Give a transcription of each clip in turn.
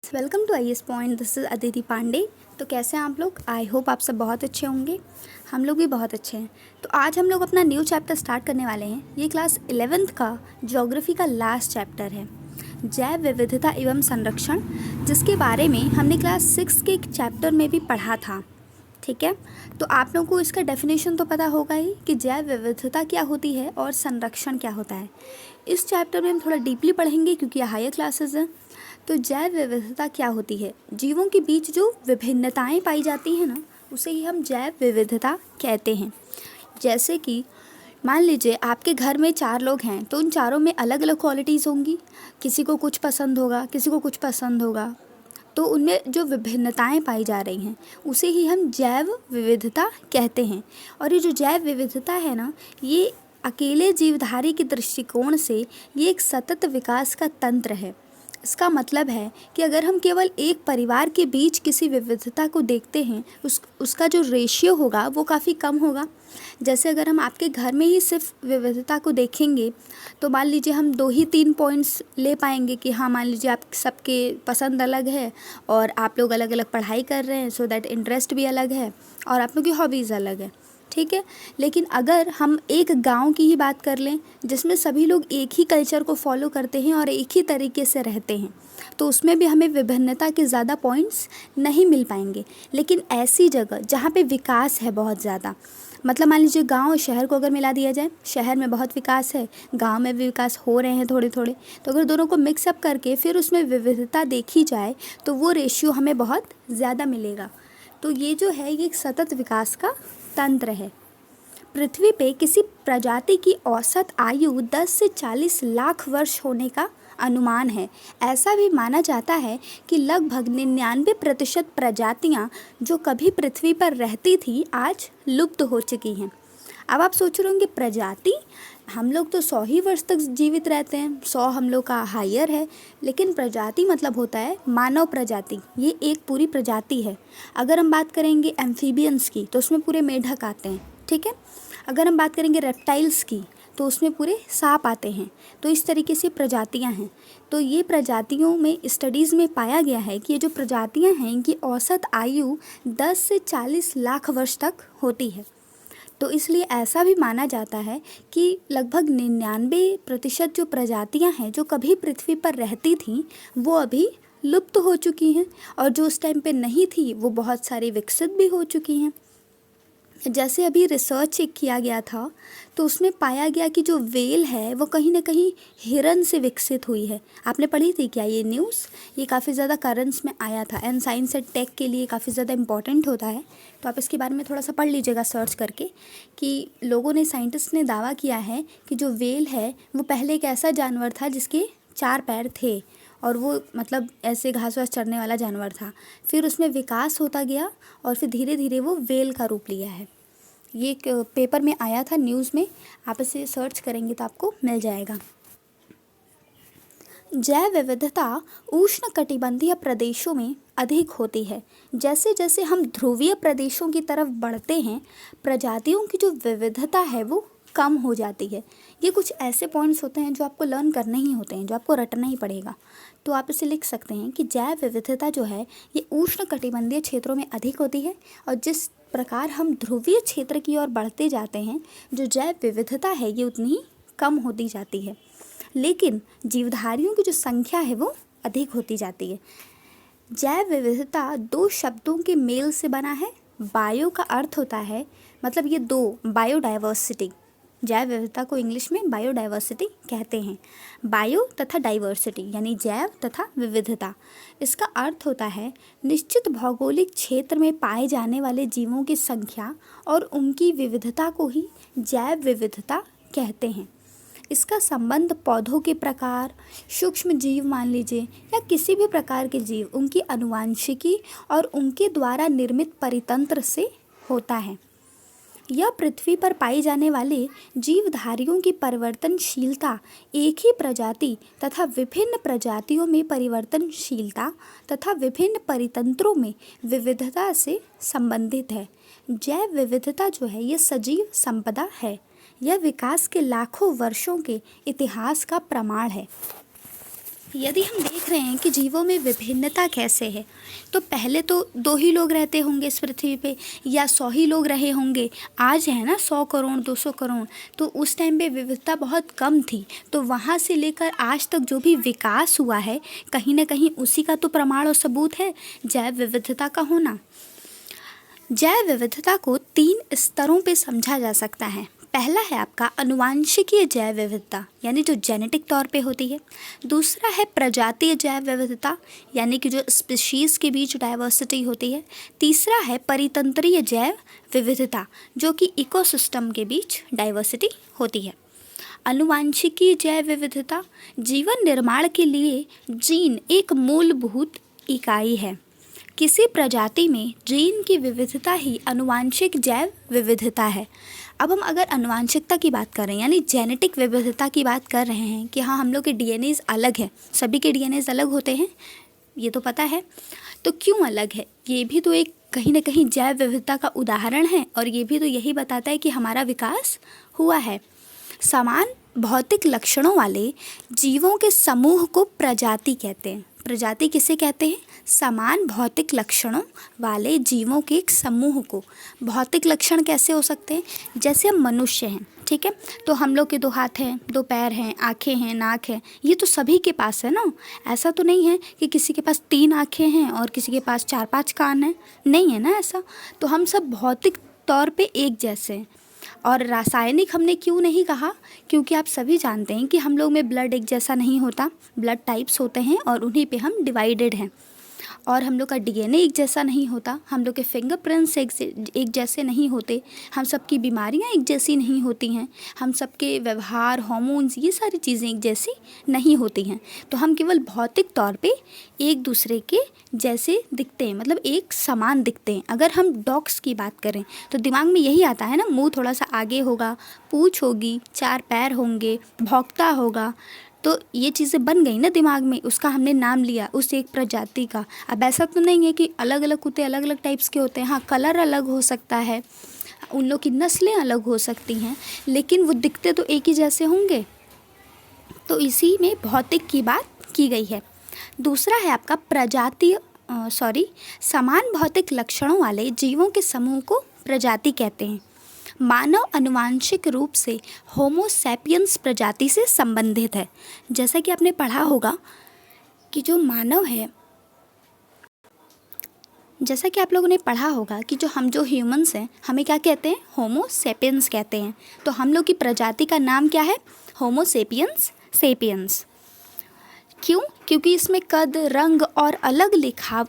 Welcome to I S point. This is Aditi Pandey. तो कैसे हैं आप लोग? आई होप आप सब बहुत अच्छे होंगे। हम लोग भी बहुत अच्छे हैं। तो आज हम लोग अपना न्यू चैप्टर स्टार्ट करने वाले हैं। ये क्लास 11th का ज्योग्राफी का लास्ट चैप्टर है, जैव विविधता एवं संरक्षण, जिसके बारे में हमने क्लास 6 के एक चैप्टर में भी पढ़ा था। ठीक है, तो आप लोगों को इसका डेफिनेशन तो पता होगा ही कि जैव विविधता क्या होती है और संरक्षण क्या होता है। इस चैप्टर में हम थोड़ा डीपली पढ़ेंगे क्योंकि यह हायर क्लासेस हैं। तो जैव विविधता क्या होती है? जीवों के बीच जो विभिन्नताएं पाई जाती हैं ना, उसे ही हम जैव विविधता कहते हैं। जैसे कि मान लीजिए आपके घर में 4 लोग हैं, तो उन चारों में अलग अलग क्वालिटीज़ होंगी। किसी को कुछ पसंद होगा, किसी को कुछ पसंद होगा, तो उनमें जो विभिन्नताएं पाई जा रही हैं उसे ही हम जैव विविधता कहते हैं। और ये जो जैव विविधता है ना, ये अकेले जीवधारी के दृष्टिकोण से ये एक सतत विकास का तंत्र है। इसका मतलब है कि अगर हम केवल एक परिवार के बीच किसी विविधता को देखते हैं, उसका जो रेशियो होगा वो काफ़ी कम होगा। जैसे अगर हम आपके घर में ही सिर्फ विविधता को देखेंगे, तो मान लीजिए हम 2 ही 3 पॉइंट्स ले पाएंगे कि हाँ, मान लीजिए आप सबके पसंद अलग है और आप लोग अलग अलग पढ़ाई कर रहे हैं, सो दैट इंटरेस्ट भी अलग है और आप लोग की हॉबीज़ अलग है। ठीक है, लेकिन अगर हम एक गांव की ही बात कर लें जिसमें सभी लोग एक ही कल्चर को फॉलो करते हैं और एक ही तरीके से रहते हैं, तो उसमें भी हमें विभिन्नता के ज़्यादा पॉइंट्स नहीं मिल पाएंगे। लेकिन ऐसी जगह जहाँ पे विकास है बहुत ज़्यादा, मतलब मान लीजिए गांव और शहर को अगर मिला दिया जाए, शहर में बहुत विकास है, गांव में भी विकास हो रहे हैं थोड़े थोड़े, तो अगर दोनों को मिक्सअप करके फिर उसमें विविधता देखी जाए तो वो रेशियो हमें बहुत ज़्यादा मिलेगा। तो ये जो है, ये एक सतत विकास का तंत्र है। पृथ्वी पे किसी प्रजाति की औसत आयु 10 से 40 लाख वर्ष होने का अनुमान है। ऐसा भी माना जाता है कि लगभग 99% प्रजातियां जो कभी पृथ्वी पर रहती थी आज लुप्त हो चुकी हैं। अब आप सोच रहे होंगे, प्रजाति, हम लोग तो 100 ही वर्ष तक जीवित रहते हैं, 100 हम लोग का हायर है, लेकिन प्रजाति मतलब होता है मानव प्रजाति। ये एक पूरी प्रजाति है। अगर हम बात करेंगे एम्फीबियंस की, तो उसमें पूरे मेढक आते हैं। ठीक है, अगर हम बात करेंगे रेप्टाइल्स की, तो उसमें पूरे सांप आते हैं। तो इस तरीके से प्रजातियां हैं। तो ये प्रजातियों में स्टडीज़ में पाया गया है कि ये जो प्रजातियां हैं, इनकी औसत आयु 10 से 40 लाख वर्ष तक होती है। तो इसलिए ऐसा भी माना जाता है कि लगभग 99% जो प्रजातियां हैं जो कभी पृथ्वी पर रहती थीं, वो अभी लुप्त हो चुकी हैं, और जो उस टाइम पे नहीं थी वो बहुत सारी विकसित भी हो चुकी हैं। जैसे अभी रिसर्च एक किया गया था, तो उसमें पाया गया कि जो वेल है वो कहीं ना कहीं हिरन से विकसित हुई है। आपने पढ़ी थी क्या ये न्यूज़? ये काफ़ी ज़्यादा करंट्स में आया था, एंड साइंस एंड टेक के लिए काफ़ी ज़्यादा इम्पॉर्टेंट होता है। तो आप इसके बारे में थोड़ा सा पढ़ लीजिएगा सर्च करके, कि लोगों ने, साइंटिस्ट ने दावा किया है कि जो वेल है वो पहले एक ऐसा जानवर था जिसके 4 पैर थे, और वो मतलब ऐसे घास वास चरने वाला जानवर था। फिर उसमें विकास होता गया और फिर धीरे धीरे वो वेल का रूप लिया है। ये एक पेपर में आया था, न्यूज़ में, आप इसे सर्च करेंगे तो आपको मिल जाएगा। जैव विविधता उष्णकटिबंधीय प्रदेशों में अधिक होती है। जैसे जैसे हम ध्रुवीय प्रदेशों की तरफ बढ़ते हैं, प्रजातियों की जो विविधता है वो कम हो जाती है। ये कुछ ऐसे पॉइंट्स होते हैं जो आपको लर्न करने ही होते हैं, जो आपको रटना ही पड़ेगा। तो आप इसे लिख सकते हैं कि जैव विविधता जो है ये उष्णकटिबंधीय क्षेत्रों में अधिक होती है, और जिस प्रकार हम ध्रुवीय क्षेत्र की ओर बढ़ते जाते हैं, जो जैव विविधता है ये उतनी ही कम होती जाती है। लेकिन जीवधारियों की जो संख्या है वो अधिक होती जाती है। जैव विविधता 2 शब्दों के मेल से बना है। बायो का अर्थ होता है, मतलब ये 2, बायोडाइवर्सिटी, जैव विविधता को इंग्लिश में बायोडाइवर्सिटी कहते हैं। बायो तथा डाइवर्सिटी यानी जैव तथा विविधता, इसका अर्थ होता है निश्चित भौगोलिक क्षेत्र में पाए जाने वाले जीवों की संख्या और उनकी विविधता को ही जैव विविधता कहते हैं। इसका संबंध पौधों के प्रकार, सूक्ष्म जीव मान लीजिए, या किसी भी प्रकार के जीव, उनकी आनुवंशिकी और उनके द्वारा निर्मित परितंत्र से होता है। यह पृथ्वी पर पाई जाने वाले जीवधारियों की परिवर्तनशीलता एक ही प्रजाति तथा विभिन्न प्रजातियों में परिवर्तनशीलता तथा विभिन्न परितंत्रों में विविधता से संबंधित है। जैव विविधता जो है ये सजीव संपदा है। यह विकास के लाखों वर्षों के इतिहास का प्रमाण है। यदि हम देख रहे हैं कि जीवों में विभिन्नता कैसे है, तो पहले तो 2 ही लोग रहते होंगे इस पृथ्वी पे, या 100 ही लोग रहे होंगे। आज है ना 100 करोड़ 200 करोड़, तो उस टाइम पे विविधता बहुत कम थी। तो वहाँ से लेकर आज तक जो भी विकास हुआ है, कहीं ना कहीं उसी का तो प्रमाण और सबूत है जैव विविधता का होना। जैव विविधता को 3 स्तरों पे समझा जा सकता है। पहला है आपका अनुवांशिकीय जैव विविधता, यानी जो जेनेटिक तौर पे होती है। दूसरा है प्रजातीय जैव विविधता, यानी कि जो स्पीशीज़ के बीच डाइवर्सिटी होती है। तीसरा है परितंत्रीय जैव विविधता, जो कि इकोसिस्टम के बीच डाइवर्सिटी होती है। अनुवांशिकीय जैव विविधता, जीवन निर्माण के लिए जीन एक मूलभूत इकाई है। किसी प्रजाति में जीन की विविधता ही अनुवांशिक जैव विविधता है। अब हम अगर अनुवांशिकता की बात कर रहे हैं, यानी जेनेटिक विविधता की बात कर रहे हैं कि हाँ, हम लोग के डीएनएज अलग है, सभी के डीएनएज अलग होते हैं, ये तो पता है। तो क्यों अलग है, ये भी तो एक कहीं ना कहीं जैव विविधता का उदाहरण है, और ये भी तो यही बताता है कि हमारा विकास हुआ है। समान भौतिक लक्षणों वाले जीवों के समूह को प्रजाति कहते हैं। प्रजाति किसे कहते हैं? समान भौतिक लक्षणों वाले जीवों के एक समूह को। भौतिक लक्षण कैसे हो सकते हैं? जैसे हम मनुष्य हैं, ठीक है, तो हम लोग के 2 हाथ हैं, 2 पैर हैं, आँखें हैं, नाक है, ये तो सभी के पास है ना। ऐसा तो नहीं है कि किसी के पास 3 आँखें हैं और किसी के पास 4-5 कान हैं, नहीं है ना ऐसा। तो हम सब भौतिक तौर पे एक जैसे हैं। और रासायनिक हमने क्यों नहीं कहा? क्योंकि आप सभी जानते हैं कि हम लोग में ब्लड एक जैसा नहीं होता, ब्लड टाइप्स होते हैं और उन्हीं पे हम डिवाइडेड हैं। और हम लोग का डीएनए एक जैसा नहीं होता, हम लोग के फिंगरप्रिंट्स एक जैसे नहीं होते, हम सबकी बीमारियां एक जैसी नहीं होती हैं, हम सबके व्यवहार, हार्मोन्स, ये सारी चीज़ें एक जैसी नहीं होती हैं। तो हम केवल भौतिक तौर पे एक दूसरे के जैसे दिखते हैं, मतलब एक समान दिखते हैं। अगर हम डॉग्स की बात करें तो दिमाग में यही आता है ना, मुंह थोड़ा सा आगे होगा, पूँछ होगी, 4 पैर होंगे, भौंकता होगा, तो ये चीज़ें बन गई ना दिमाग में, उसका हमने नाम लिया उस एक प्रजाति का। अब ऐसा तो नहीं है कि अलग अलग कुत्ते अलग अलग टाइप्स के होते हैं, हाँ कलर अलग हो सकता है, उन लोग की नस्लें अलग हो सकती हैं, लेकिन वो दिखते तो एक ही जैसे होंगे। तो इसी में भौतिक की बात की गई है। दूसरा है आपका समान भौतिक लक्षणों वाले जीवों के समूह को प्रजाति कहते हैं। मानव आनुवांशिक रूप से होमो सैपियंस प्रजाति से संबंधित है। जैसा कि आपने पढ़ा होगा कि जो मानव है, जैसा कि आप लोगों ने पढ़ा होगा कि जो ह्यूमंस हैं, हमें क्या कहते हैं? होमो सैपियंस कहते हैं। तो हम लोग की प्रजाति का नाम क्या है? होमो सेपियंस। क्यों? क्योंकि इसमें कद, रंग और अलग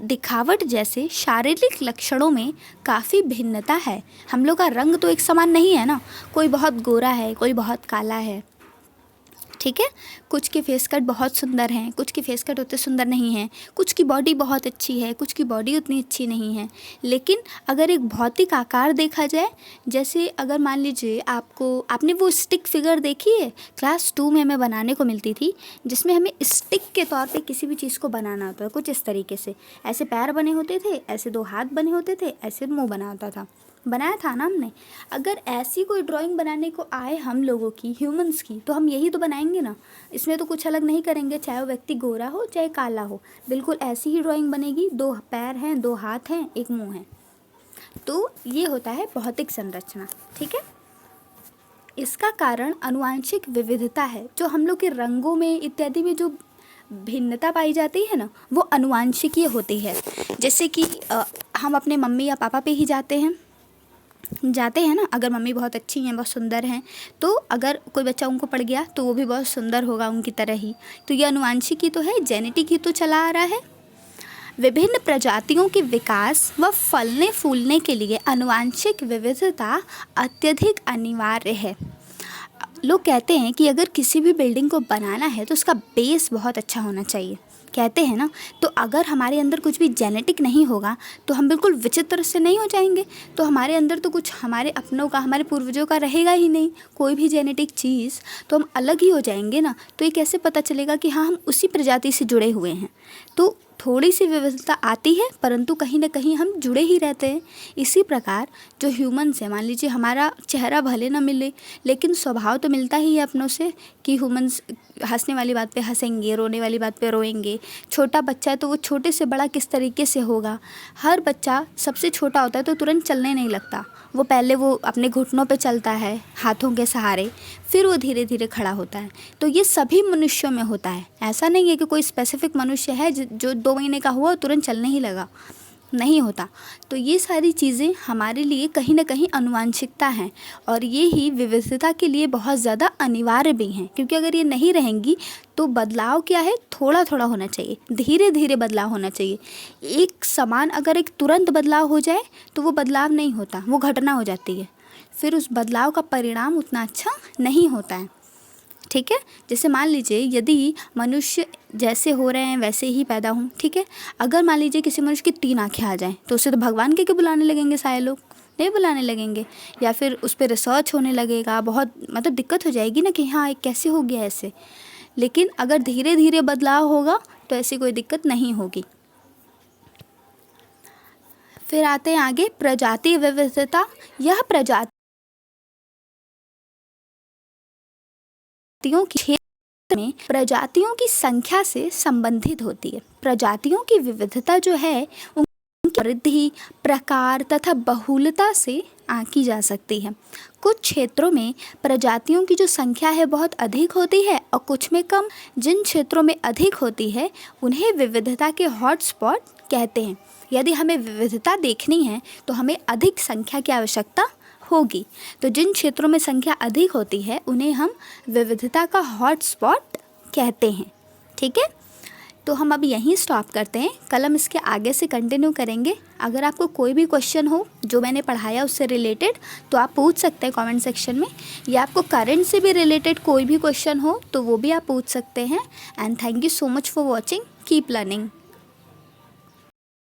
दिखावट जैसे शारीरिक लक्षणों में काफ़ी भिन्नता है। हम लोग का रंग तो एक समान नहीं है ना, कोई बहुत गोरा है, कोई बहुत काला है, ठीक है। कुछ के फेस कट बहुत सुंदर हैं, कुछ के फेस कट उतने सुंदर नहीं हैं, कुछ की बॉडी बहुत अच्छी है, कुछ की बॉडी उतनी अच्छी नहीं है। लेकिन अगर एक भौतिक आकार देखा जाए, जैसे अगर मान लीजिए आपने वो स्टिक फिगर देखी है, क्लास 2 में हमें बनाने को मिलती थी, जिसमें हमें स्टिक के तौर पे किसी भी चीज़ को बनाना होता है कुछ इस तरीके से। ऐसे पैर बने होते थे, ऐसे 2 हाथ बने होते थे, ऐसे मुँह बना होता था, बनाया था ना हमने। अगर ऐसी कोई ड्राइंग बनाने को आए हम लोगों की, ह्यूमंस की, तो हम यही तो बनाएंगे ना, इसमें तो कुछ अलग नहीं करेंगे, चाहे वो व्यक्ति गोरा हो चाहे काला हो, बिल्कुल ऐसी ही ड्राइंग बनेगी। 2 पैर हैं, 2 हाथ हैं, एक मुंह है। तो ये होता है भौतिक संरचना, ठीक है। इसका कारण आनुवांशिक विविधता है। जो हम लोग के रंगों में इत्यादि में जो भिन्नता पाई जाती है ना, वो आनुवांशिकीय होती है। जैसे कि हम अपने मम्मी या पापा पे ही जाते हैं ना, अगर मम्मी बहुत अच्छी हैं, बहुत सुंदर हैं, तो अगर कोई बच्चा उनको पड़ गया तो वो भी बहुत सुंदर होगा उनकी तरह ही। तो ये आनुवांशिक ही तो है, जेनेटिक ही तो चला आ रहा है। विभिन्न प्रजातियों के विकास व फलने फूलने के लिए आनुवांशिक विविधता अत्यधिक अनिवार्य है। लोग कहते हैं कि अगर किसी भी बिल्डिंग को बनाना है तो उसका बेस बहुत अच्छा होना चाहिए, कहते हैं ना। तो अगर हमारे अंदर कुछ भी जेनेटिक नहीं होगा तो हम बिल्कुल विचित्र से नहीं हो जाएंगे। तो हमारे अंदर तो कुछ हमारे अपनों का, हमारे पूर्वजों का रहेगा ही नहीं, कोई भी जेनेटिक चीज़, तो हम अलग ही हो जाएंगे ना। तो ये कैसे पता चलेगा कि हाँ हम उसी प्रजाति से जुड़े हुए हैं? तो थोड़ी सी विविधता आती है, परंतु कहीं ना कहीं हम जुड़े ही रहते हैं। इसी प्रकार जो ह्यूमन्स है, मान लीजिए हमारा चेहरा भले ना मिले लेकिन स्वभाव तो मिलता ही है अपनों से, कि ह्यूमन्स हंसने वाली बात पे हंसेंगे, रोने वाली बात पे रोएंगे। छोटा बच्चा है तो वो छोटे से बड़ा किस तरीके से होगा। हर बच्चा सबसे छोटा होता है तो तुरंत चलने नहीं लगता, वो पहले वो अपने घुटनों पे चलता है हाथों के सहारे, फिर वो धीरे धीरे खड़ा होता है। तो ये सभी मनुष्यों में होता है, ऐसा नहीं है कि कोई स्पेसिफिक मनुष्य है जो 2 महीने का हुआ और तुरंत चलने ही लगा, नहीं होता। तो ये सारी चीज़ें हमारे लिए कहीं ना कहीं आनुवांशिकता हैं, और ये ही विविधता के लिए बहुत ज़्यादा अनिवार्य भी हैं, क्योंकि अगर ये नहीं रहेंगी तो बदलाव क्या है, थोड़ा थोड़ा होना चाहिए, धीरे धीरे बदलाव होना चाहिए। एक समान अगर एक तुरंत बदलाव हो जाए तो वो बदलाव नहीं होता, वो घटना हो जाती है, फिर उस बदलाव का परिणाम उतना अच्छा नहीं होता है। ठीक है, जैसे मान लीजिए यदि मनुष्य जैसे हो रहे हैं वैसे ही पैदा हों, ठीक है, अगर मान लीजिए किसी मनुष्य की 3 आँखें आ जाएं तो उसे तो भगवान के बुलाने लगेंगे, सारे लोग नहीं बुलाने लगेंगे, या फिर उस पर रिसर्च होने लगेगा, बहुत मतलब दिक्कत हो जाएगी ना कि हाँ कैसे हो गया ऐसे। लेकिन अगर धीरे धीरे बदलाव होगा तो ऐसी कोई दिक्कत नहीं होगी। फिर आते हैं आगे, प्रजाति विविधता। यह प्रजातियों की क्षेत्र में प्रजातियों की संख्या से संबंधित होती है। प्रजातियों की विविधता जो है उनकी वृद्धि, प्रकार तथा बहुलता से आंकी जा सकती है। कुछ क्षेत्रों में प्रजातियों की जो संख्या है बहुत अधिक होती है और कुछ में कम। जिन क्षेत्रों में अधिक होती है उन्हें विविधता के हॉटस्पॉट कहते हैं। यदि हमें विविधता देखनी है तो हमें अधिक संख्या की आवश्यकता होगी। तो जिन क्षेत्रों में संख्या अधिक होती है उन्हें हम विविधता का हॉटस्पॉट कहते हैं। ठीक है, तो हम अब यहीं स्टॉप करते हैं, कल हम इसके आगे से कंटिन्यू करेंगे। अगर आपको कोई भी क्वेश्चन हो जो मैंने पढ़ाया उससे रिलेटेड तो आप पूछ सकते हैं कमेंट सेक्शन में, या आपको करंट से भी रिलेटेड कोई भी क्वेश्चन हो तो वो भी आप पूछ सकते हैं। And thank you so much for watching, keep learning.